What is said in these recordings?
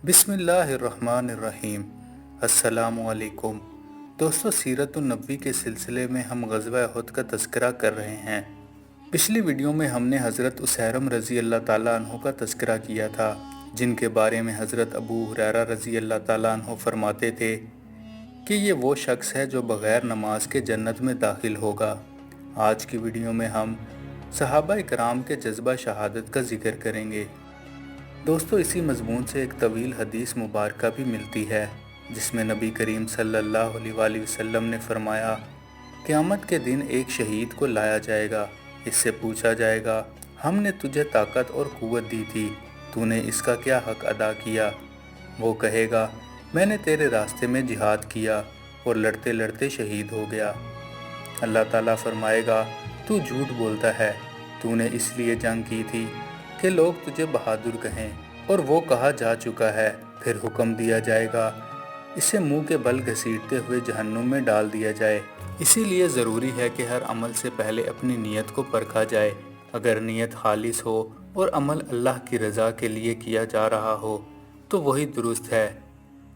بسم اللہ الرحمن الرحیم۔ السلام علیکم دوستو، سیرت النبی کے سلسلے میں ہم غزوہ احد کا تذکرہ کر رہے ہیں۔ پچھلی ویڈیو میں ہم نے حضرت اسیرم رضی اللہ تعالیٰ عنہ کا تذکرہ کیا تھا، جن کے بارے میں حضرت ابو ہریرہ رضی اللہ تعالیٰ عنہ فرماتے تھے کہ یہ وہ شخص ہے جو بغیر نماز کے جنت میں داخل ہوگا۔ آج کی ویڈیو میں ہم صحابہ کرام کے جذبہ شہادت کا ذکر کریں گے۔ دوستو، اسی مضمون سے ایک طویل حدیث مبارکہ بھی ملتی ہے، جس میں نبی کریم صلی اللہ علیہ وآلہ وسلم نے فرمایا، قیامت کے دن ایک شہید کو لایا جائے گا، اس سے پوچھا جائے گا، ہم نے تجھے طاقت اور قوت دی تھی، تو نے اس کا کیا حق ادا کیا؟ وہ کہے گا، میں نے تیرے راستے میں جہاد کیا اور لڑتے لڑتے شہید ہو گیا۔ اللہ تعالیٰ فرمائے گا، تو جھوٹ بولتا ہے، تو نے اس لیے جنگ کی تھی کہ لوگ تجھے بہادر کہیں، اور وہ کہا جا چکا ہے۔ پھر حکم دیا جائے گا، اسے منہ کے بل گھسیٹتے ہوئے جہنم میں ڈال دیا جائے۔ اسی لیے ضروری ہے کہ ہر عمل سے پہلے اپنی نیت کو پرکھا جائے۔ اگر نیت خالص ہو اور عمل اللہ کی رضا کے لیے کیا جا رہا ہو تو وہی درست ہے،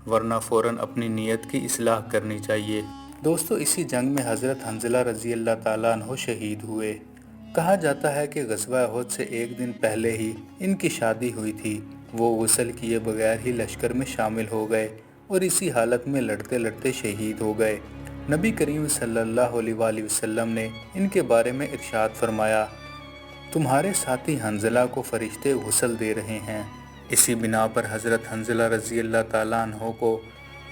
ورنہ فوراً اپنی نیت کی اصلاح کرنی چاہیے۔ دوستو، اسی جنگ میں حضرت حنظلہ رضی اللہ تعالیٰ عنہ شہید ہوئے۔ کہا جاتا ہے کہ غزوہ احد سے ایک دن پہلے ہی ان کی شادی ہوئی تھی۔ وہ غسل کیے بغیر ہی لشکر میں شامل ہو گئے اور اسی حالت میں لڑتے لڑتے شہید ہو گئے۔ نبی کریم صلی اللہ علیہ وآلہ وسلم نے ان کے بارے میں ارشاد فرمایا، تمہارے ساتھی حنظلہ کو فرشتے غسل دے رہے ہیں۔ اسی بنا پر حضرت حنظلہ رضی اللہ تعالیٰ عنہ کو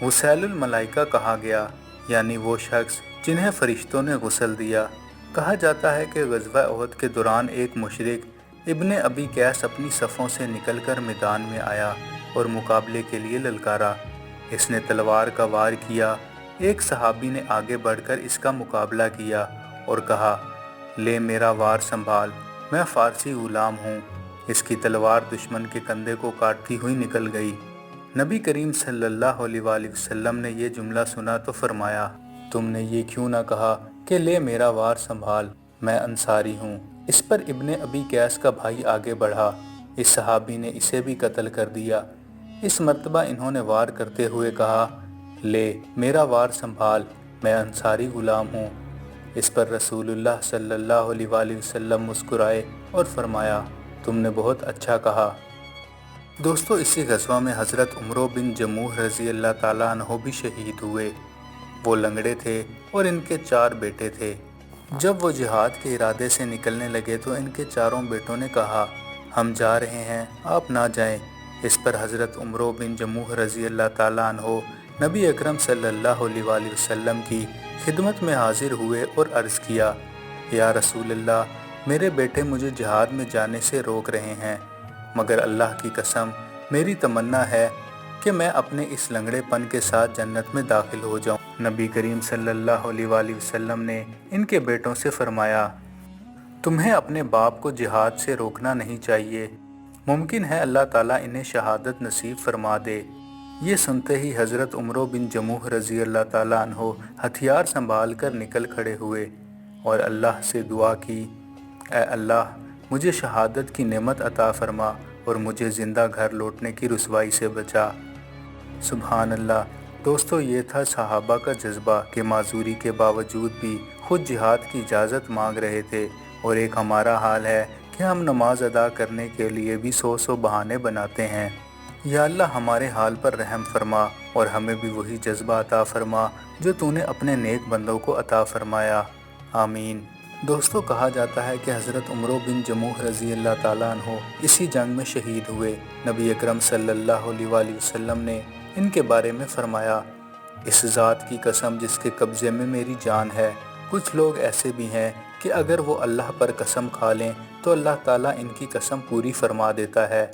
غسیل الملائکہ کہا گیا، یعنی وہ شخص جنہیں فرشتوں نے غسل دیا۔ کہا جاتا ہے کہ غزوہ احد کے دوران ایک مشرک ابن ابی قیس اپنی صفوں سے نکل کر میدان میں آیا اور مقابلے کے لیے للکارا۔ اس نے تلوار کا وار کیا۔ ایک صحابی نے آگے بڑھ کر اس کا مقابلہ کیا اور کہا، لے میرا وار سنبھال، میں فارسی غلام ہوں۔ اس کی تلوار دشمن کے کندھے کو کاٹتی ہوئی نکل گئی۔ نبی کریم صلی اللہ علیہ وآلہ وسلم نے یہ جملہ سنا تو فرمایا، تم نے یہ کیوں نہ کہا کہ لے میرا وار سنبھال، میں انصاری ہوں۔ اس پر ابن ابی قیس کا بھائی آگے بڑھا، اس صحابی نے اسے بھی قتل کر دیا۔ اس مرتبہ انہوں نے وار کرتے ہوئے کہا، لے میرا وار سنبھال، میں انصاری غلام ہوں۔ اس پر رسول اللہ صلی اللہ علیہ وآلہ وسلم مسکرائے اور فرمایا، تم نے بہت اچھا کہا۔ دوستو، اسی غزوہ میں حضرت عمرو بن جموح رضی اللہ تعالیٰ عنہ بھی شہید ہوئے۔ وہ لنگڑے تھے اور ان کے 4 بیٹے تھے۔ جب وہ جہاد کے ارادے سے نکلنے لگے تو ان کے 4 بیٹوں نے کہا، ہم جا رہے ہیں، آپ نہ جائیں۔ اس پر حضرت عمرو بن جموح رضی اللہ تعالیٰ عنہ نبی اکرم صلی اللہ علیہ وآلہ وسلم کی خدمت میں حاضر ہوئے اور عرض کیا، یا رسول اللہ، میرے بیٹے مجھے جہاد میں جانے سے روک رہے ہیں، مگر اللہ کی قسم میری تمنا ہے کہ میں اپنے اس لنگڑے پن کے ساتھ جنت میں داخل ہو جاؤں۔ نبی کریم صلی اللہ علیہ وآلہ وسلم نے ان کے بیٹوں سے فرمایا، تمہیں اپنے باپ کو جہاد سے روکنا نہیں چاہیے، ممکن ہے اللہ تعالیٰ انہیں شہادت نصیب فرما دے۔ یہ سنتے ہی حضرت عمرو بن جموح رضی اللہ تعالیٰ عنہ ہتھیار سنبھال کر نکل کھڑے ہوئے اور اللہ سے دعا کی، اے اللہ، مجھے شہادت کی نعمت عطا فرما اور مجھے زندہ گھر لوٹنے کی رسوائی سے بچا۔ سبحان اللہ۔ دوستو، یہ تھا صحابہ کا جذبہ کہ معذوری کے باوجود بھی خود جہاد کی اجازت مانگ رہے تھے، اور ایک ہمارا حال ہے کہ ہم نماز ادا کرنے کے لیے بھی 100 بہانے بناتے ہیں۔ یا اللہ، ہمارے حال پر رحم فرما اور ہمیں بھی وہی جذبہ عطا فرما جو تو نے اپنے نیک بندوں کو عطا فرمایا، آمین۔ دوستو، کہا جاتا ہے کہ حضرت عمرو بن جموح رضی اللہ تعالیٰ عنہ اسی جنگ میں شہید ہوئے۔ نبی اکرم صلی اللہ علیہ وآلہ وسلم نے ان کے بارے میں فرمایا، اس ذات کی قسم جس کے قبضے میں میری جان ہے، کچھ لوگ ایسے بھی ہیں کہ اگر وہ اللہ پر قسم کھا لیں تو اللہ تعالیٰ ان کی قسم پوری فرما دیتا ہے۔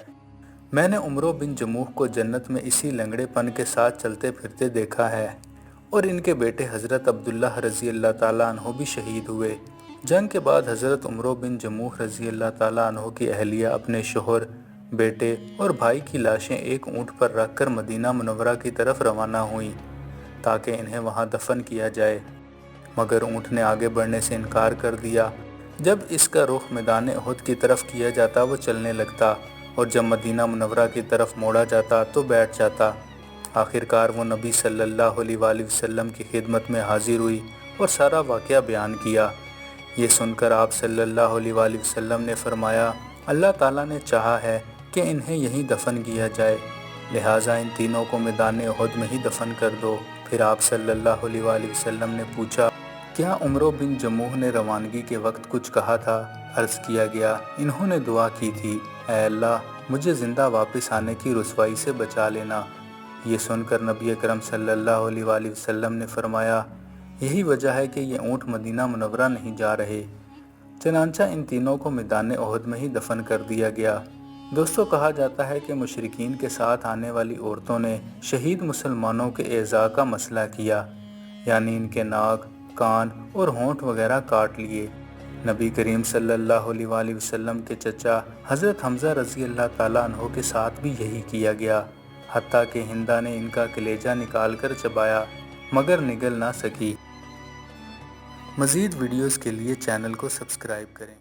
میں نے عمرو بن جموح کو جنت میں اسی لنگڑے پن کے ساتھ چلتے پھرتے دیکھا ہے، اور ان کے بیٹے حضرت عبداللہ رضی اللہ تعالیٰ عنہ بھی شہید ہوئے۔ جنگ کے بعد حضرت عمرو بن جموح رضی اللہ تعالیٰ عنہ کی اہلیہ اپنے شوہر، بیٹے اور بھائی کی لاشیں ایک اونٹ پر رکھ کر مدینہ منورہ کی طرف روانہ ہوئیں تاکہ انہیں وہاں دفن کیا جائے، مگر اونٹ نے آگے بڑھنے سے انکار کر دیا۔ جب اس کا رخ میدان احد کی طرف کیا جاتا وہ چلنے لگتا اور جب مدینہ منورہ کی طرف موڑا جاتا تو بیٹھ جاتا۔ آخرکار وہ نبی صلی اللہ علیہ وآلہ وسلم کی خدمت میں حاضر ہوئی اور سارا واقعہ بیان کیا۔ یہ سن کر آپ صلی اللہ علیہ وآلہ وسلم نے فرمایا، اللہ تعالیٰ نے چاہا ہے کہ انہیں یہیں دفن کیا جائے، لہٰذا ان تینوں کو میدان احد میں ہی دفن کر دو۔ پھر آپ صلی اللہ علیہ وآلہ وسلم نے پوچھا، کیا عمرو بن جموح نے روانگی کے وقت کچھ کہا تھا؟ عرض کیا گیا، انہوں نے دعا کی تھی، اے اللہ مجھے زندہ واپس آنے کی رسوائی سے بچا لینا۔ یہ سن کر نبی اکرم صلی اللہ علیہ وآلہ وسلم نے فرمایا، یہی وجہ ہے کہ یہ اونٹ مدینہ منورہ نہیں جا رہے۔ چنانچہ ان تینوں کو میدان احد میں ہی دفن کر دیا گیا۔ دوستو، کہا جاتا ہے کہ مشرکین کے ساتھ آنے والی عورتوں نے شہید مسلمانوں کے اعضاء کا مسئلہ کیا، یعنی ان کے ناک، کان اور ہونٹ وغیرہ کاٹ لیے۔ نبی کریم صلی اللہ علیہ وآلہ وسلم کے چچا حضرت حمزہ رضی اللہ تعالیٰ عنہ کے ساتھ بھی یہی کیا گیا، حتیٰ کہ ہندہ نے ان کا کلیجہ نکال کر چبایا مگر نگل نہ سکی۔ مزید ویڈیوز کے لیے چینل کو سبسکرائب کریں۔